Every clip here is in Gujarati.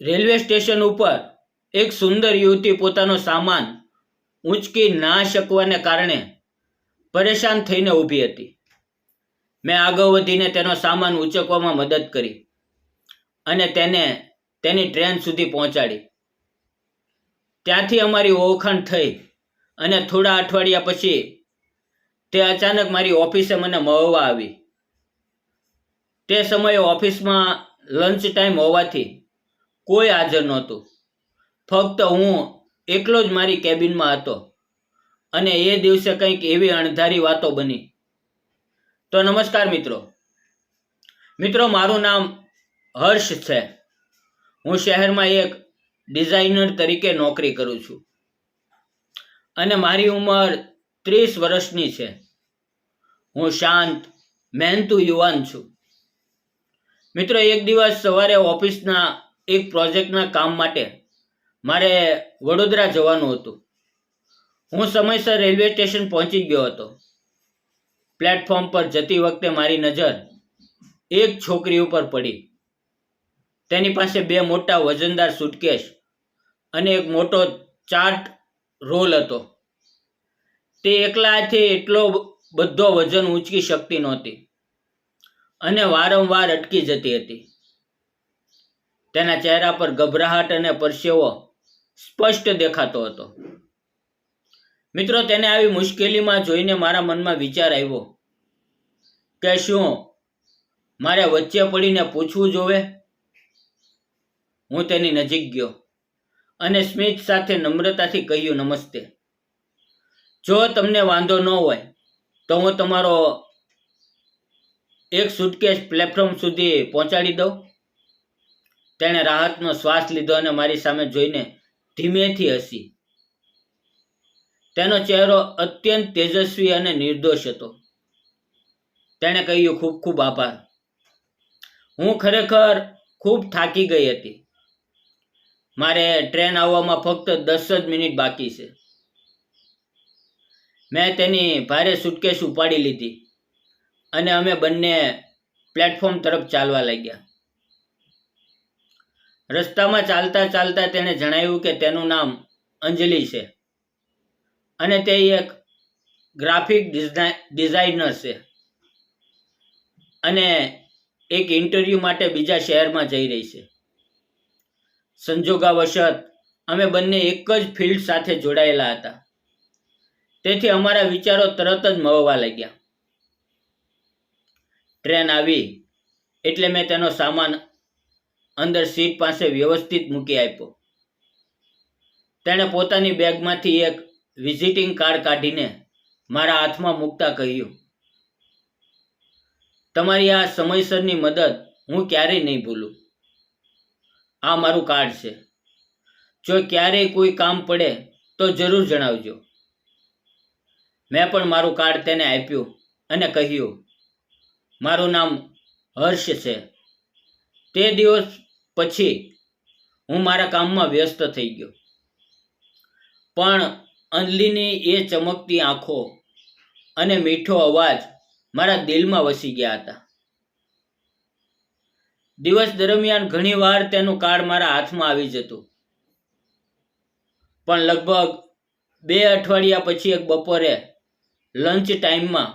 રેલવે સ્ટેશન ઉપર એક સુંદર યુવતી પોતાનો સામાન ઊંચકી ના શકવાને કારણે પરેશાન થઈને ઊભી હતી. મેં આગળ વધીને તેનો સામાન ઊંચકવામાં મદદ કરી અને તેને તેની ટ્રેન સુધી પહોંચાડી. ત્યાંથી અમારી ઓળખાણ થઈ અને થોડા અઠવાડિયા પછી તે અચાનક મારી ઓફિસે મને મળવા આવી. તે સમયે ઓફિસમાં લંચ ટાઈમ હોવાથી કોઈ હાજર નહોતું. ફક્ત હું એકલો જ મારી કેબિનમાં હતો અને એ દિવસે કંઈક એવી અણધારી વાતો બની. તો નમસ્કાર મિત્રો, મારું નામ હર્ષ છે. હું શહેરમાં એક ડિઝાઇનર તરીકે નોકરી કરું છું અને મારી ઉંમર 30 વર્ષની છે. હું શાંત, મહેનતુ યુવાન છું. મિત્રો, એક દિવસ સવારે ઓફિસના એક પ્રોજેક્ટના કામ માટે મારે વડોદરા જવાનું હતું. હું સમયસર રેલવે સ્ટેશન પહોંચી ગયો હતો. પ્લેટફોર્મ પર જતી વખતે મારી નજર એક છોકરી ઉપર પડી. તેની પાસે 2 મોટા વજનદાર સુટકેસ અને એક મોટો ચાર્ટ રોલ હતો. તે એકલાથી એટલો બધો વજન ઊંચકી શકતી નહોતી અને વારંવાર અટકી જતી હતી. તેના ચહેરા પર ગભરાહટ અને પરસેવો સ્પષ્ટ દેખાતો હતો. મિત્રો, તેને આવી મુશ્કેલીમાં જોઈને મારા મનમાં વિચાર આવ્યો કે શું મારે વચ્ચે પડીને પૂછવું જોવે? હું તેની નજીક ગયો અને સ્મિત સાથે નમ્રતાથી કહ્યું, નમસ્તે. જો તમને વાંધો ન હોય તો હું તમારો એક સુટકેસ પ્લેટફોર્મ સુધી પહોંચાડી દઉં. તેણે રાહતનો શ્વાસ લીધો અને મારી સામે જોઈને ધીમેથી હસી. તેનો ચહેરો અત્યંત તેજસ્વી અને નિર્દોષ હતો. તેણે કહ્યું, ખૂબ ખૂબ આભાર. હું ખરેખર ખૂબ થાકી ગઈ હતી. મારે ટ્રેન આવવામાં ફક્ત 10 જ મિનિટ બાકી છે. મેં તેની ભારે સુટકેસ ઉપાડી લીધી અને અમે બંને પ્લેટફોર્મ તરફ ચાલવા લાગ્યા. રસ્તામાં ચાલતા ચાલતા તેણે જણાવ્યું કે તેનું નામ અંજલિ છે અને તે એક ગ્રાફિક ડિઝાઇનર છે અને એક ઇન્ટરવ્યૂ માટે બીજા શહેરમાં જઈ રહી છે. સંજોગવશત અમે બંને એક જ ફિલ્ડ સાથે જોડાયેલા હતા, તેથી અમારા વિચારો તરત જ મળવા લાગ્યા. ટ્રેન આવી એટલે મેં તેનો સામાન અંદર સીટ પાસે વ્યવસ્થિત મૂકી આપ્યો. તેણે પોતાની બેગમાંથી એક વિઝિટિંગ કાર્ડ કાઢીને મારા હાથમાં મૂકતા કહ્યું, તમારી આ સમયસરની મદદ હું ક્યારેય નહીં ભૂલું. આ મારું કાર્ડ છે. જો ક્યારેય કોઈ કામ પડે તો જરૂર જણાવજો. મેં પણ મારું કાર્ડ તેને આપ્યું અને કહ્યું, મારું નામ હર્ષ છે. તે દિવસ પછી હું મારા કામમાં વ્યસ્ત થઈ ગયો, પણ અંજલિની એ ચમકતી આંખો અને મીઠો અવાજ મારા દિલમાં વસી ગયા હતા. દિવસ દરમિયાન ઘણીવાર તેનું કાર્ડ મારા હાથમાં આવી જતું, પણ લગભગ 2 અઠવાડિયા પછી એક બપોરે લંચ ટાઈમમાં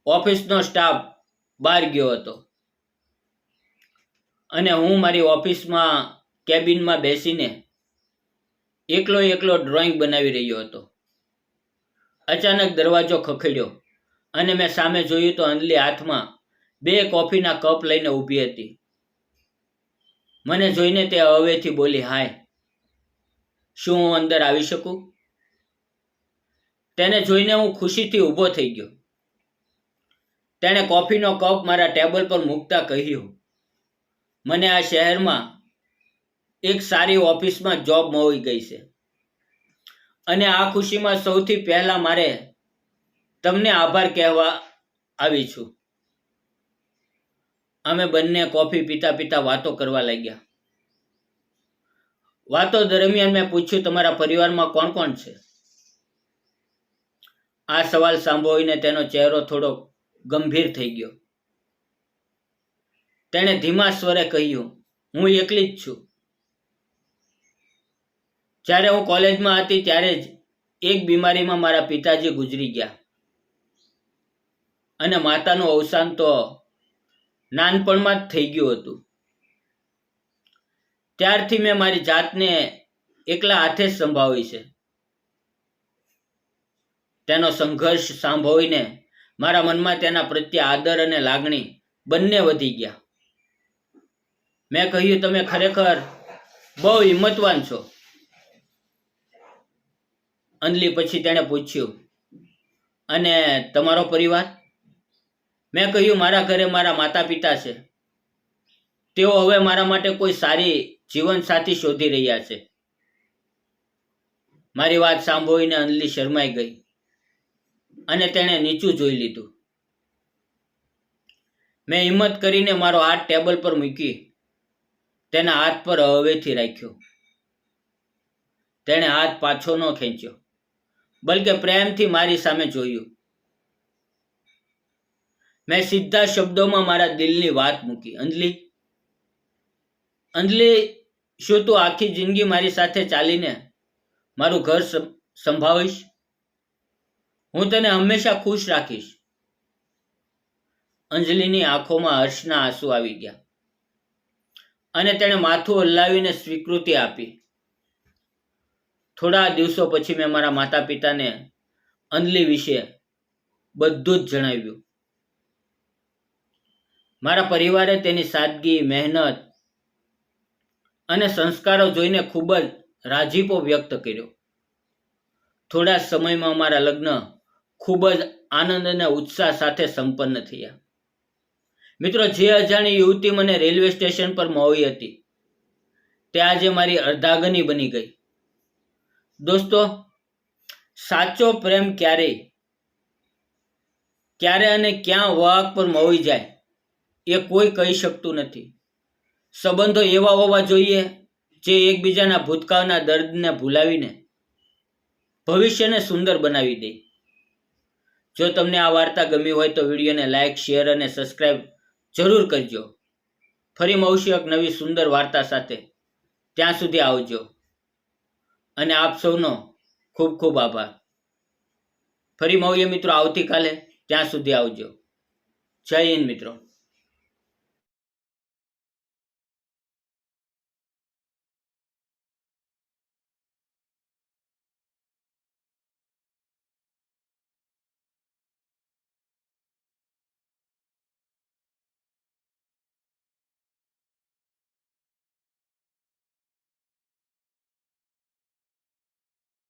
ઓફિસનો સ્ટાફ બહાર ગયો હતો અને હું મારી ઓફિસમાં કેબિનમાં બેસીને એકલો ડ્રોઈંગ બનાવી રહ્યો હતો. અચાનક દરવાજો ખખડ્યો અને મેં સામે જોયું તો અંજલિ હાથમાં 2 કોફીના કપ લઈને ઊભી હતી. મને જોઈને તે હવેથી બોલી, હાય, શું હું અંદર આવી શકું? તેને જોઈને હું ખુશીથી ઊભો થઈ ગયો. તેણે કોફીનો કપ મારા ટેબલ પર મૂકતા કહ્યું, મને આ શહેરમાં એક સારી ઓફિસમાં જોબ મળી ગઈ છે અને આ ખુશીમાં સૌથી પહેલાં મારે તમને આભાર કહેવા આવી છું. અમે બંને કોફી પીતા પીતા વાતો કરવા લાગ્યા. વાતો દરમિયાન મેં પૂછ્યું, તમારા પરિવારમાં કોણ કોણ છે? આ સવાલ સાંભળીને તેનો ચહેરો થોડો ગંભીર થઈ ગયો. તેણે ધીમા સ્વરે કહ્યું, હું એકલી જ છું. જ્યારે હું કોલેજમાં હતી ત્યારે જ એક બીમારીમાં મારા પિતાજી ગુજરી ગયા અને માતાનું અવસાન તો નાનપણમાં જ થઈ ગયું હતું. ત્યારથી મેં મારી જાતને એકલા હાથે જ સંભાળી છે. તેનો સંઘર્ષ સાંભળીને મારા મનમાં તેના પ્રત્યે આદર અને લાગણી બંને વધી ગયા. મેં કહ્યું, તમે ખરેખર બહુ હિંમતવાન છો. અંજલિ પછી તેણે પૂછ્યું, અને તમારો પરિવાર? મેં કહ્યું, મારા ઘરે મારા માતા પિતા છે. તેઓ હવે મારા માટે કોઈ સારી જીવનસાથી શોધી રહ્યા છે. મારી વાત સાંભળીને અંજલિ શરમાઈ ગઈ અને તેણે નીચું જોઈ લીધું. મેં હિંમત કરીને મારો હાથ ટેબલ પર મૂકી તેના હાથ પર હવેથી રાખ્યો. તેણે હાથ પાછો ન ખેંચ્યો, બલકે પ્રેમથી મારી સામે જોયું. મેં સીધા શબ્દોમાં મારા દિલની વાત મૂકી. અંજલિ, શું તું આખી જિંદગી મારી સાથે ચાલીને મારું ઘર સંભાળીશ? હું તને હંમેશા ખુશ રાખીશ. અંજલિની આંખોમાં હર્ષના આંસુ આવી ગયા અને તેણે માથું હલાવીને સ્વીકૃતિ આપી. થોડા દિવસો પછી મેં મારા માતા પિતાને અંજલિ વિશે બધું જ જણાવ્યું. મારા પરિવારે તેની સાદગી, મહેનત અને સંસ્કારો જોઈને ખૂબ જ રાજીપો વ્યક્ત કર્યો. થોડા સમયમાં અમારા લગ્ન ખૂબ જ આનંદ અને ઉત્સાહ સાથે સંપન્ન થયા. મિત્રો, જે અજાણી યુવતી મને રેલવે સ્ટેશન પર મળી હતી તે આજે મારી અર્ધાંગની બની ગઈ. દોસ્તો, સાચો પ્રેમ ક્યારે અને ક્યાં વાહક પર મળી જાય એ કોઈ કહી શકતું નથી. સંબંધો એવા હોવા જોઈએ જે એકબીજાના ભૂતકાળના દર્દને ભૂલાવીને ભવિષ્યને સુંદર બનાવી દે. જો તમને આ વાર્તા ગમી હોય તો વિડીયોને લાઈક, શેર અને સબસ્ક્રાઈબ જરૂર કરજો. ફરી મળશું એક નવી સુંદર વાર્તા સાથે. ત્યાં સુધી આવજો અને આપ સૌનો ખૂબ ખૂબ આભાર. ફરી મળીએ મિત્રો આવતીકાલે. ત્યાં સુધી આવજો. જય હિન્દ મિત્રો.